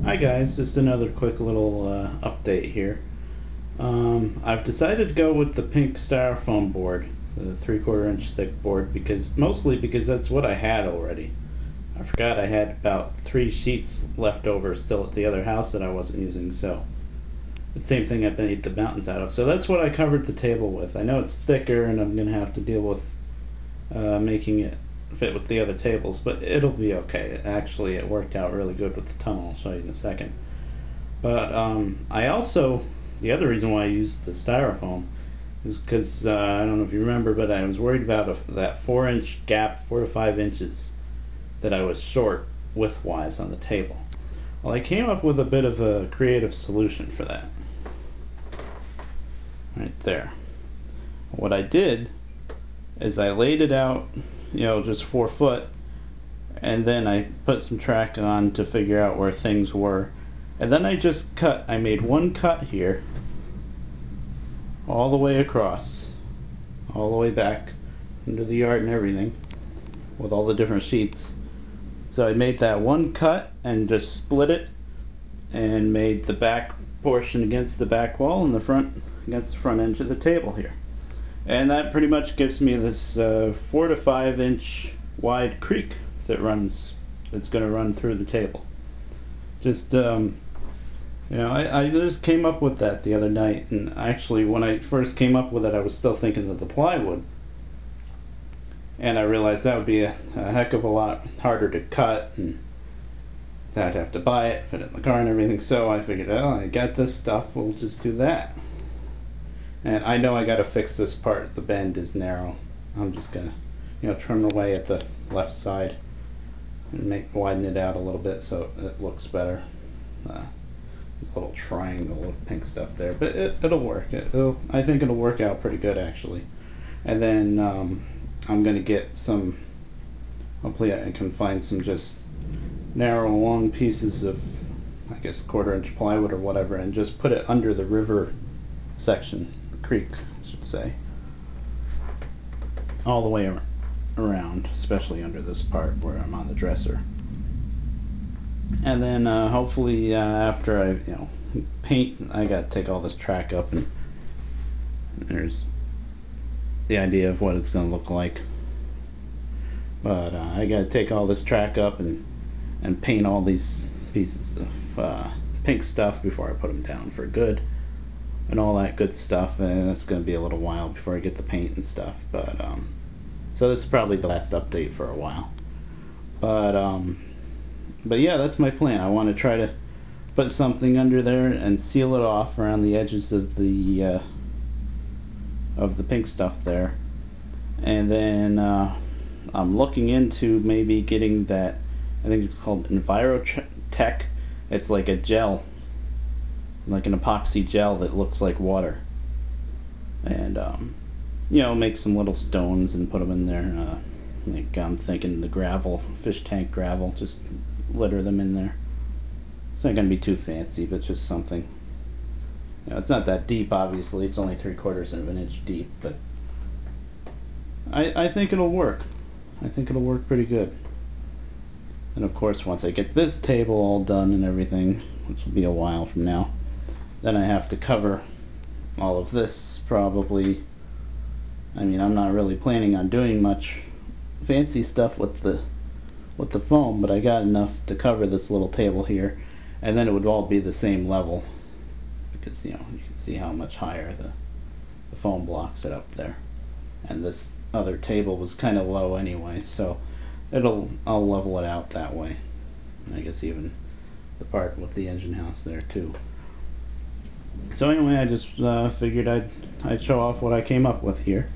Hi guys, just another quick little update here. I've decided to go with the pink styrofoam board, the 3/4 inch thick board, mostly because that's what I had already. I forgot I had about 3 sheets left over still at the other house that I wasn't using, so the same thing I've been eating the mountains out of. So that's what I covered the table with. I know it's thicker and I'm going to have to deal with making it fit with the other tables, but it'll be okay. Actually, it worked out really good with the tunnel. I'll show you in a second. But the other reason why I used the styrofoam is because I don't know if you remember, but I was worried about that 4-inch gap, 4 to 5 inches that I was short width-wise on the table. Well, I came up with a bit of a creative solution for that. Right there. What I did is I laid it out, just 4 foot, and then I put some track on to figure out where things were, and then I made one cut here all the way across, all the way back into the yard and everything with all the different sheets. So I made that one cut and just split it and made the back portion against the back wall and the front against the front edge of the table here. And that pretty much gives me this 4 to 5 inch wide creek that's going to run through the table. I just came up with that the other night, and actually when I first came up with it I was still thinking of the plywood, and I realized that would be a heck of a lot harder to cut, and I'd have to buy it, fit it in the car and everything. So I figured, oh, I got this stuff, we'll just do that. And I know I got to fix this part. The bend is narrow. I'm just gonna, trim away at the left side and widen it out a little bit so it looks better. There's a little triangle of pink stuff there, but it'll work. I think it'll work out pretty good actually. And then I'm gonna get some. Hopefully, I can find some just narrow, long pieces of, I guess, 1/4 inch plywood or whatever, and just put it under the river section. Creek, I should say, all the way around, especially under this part where I'm on the dresser. And then hopefully after I paint, I got to take all this track up, and there's the idea of what it's going to look like. But I got to take all this track up and paint all these pieces of pink stuff before I put them down for good. And all that good stuff, and that's going to be a little while before I get the paint and stuff. But so this is probably the last update for a while. But yeah, that's my plan. I want to try to put something under there and seal it off around the edges of the pink stuff there. And then I'm looking into maybe getting that. I think it's called Envirotech. It's like a gel, like an epoxy gel that looks like water, and make some little stones and put them in there. Like I'm thinking the gravel, fish tank gravel, just litter them in there. It's not gonna be too fancy, but just something. It's not that deep, obviously. It's only 3/4 of an inch deep, but I think it'll work. I think it'll work pretty good. And of course, once I get this table all done and everything, which will be a while from now, then I have to cover all of this probably. I mean, I'm not really planning on doing much fancy stuff with the foam, but I got enough to cover this little table here, and then it would all be the same level, because you can see how much higher the foam blocks it up there, and this other table was kind of low anyway, so I'll level it out that way. And I guess even the part with the engine house there too. So anyway, I just figured I'd show off what I came up with here.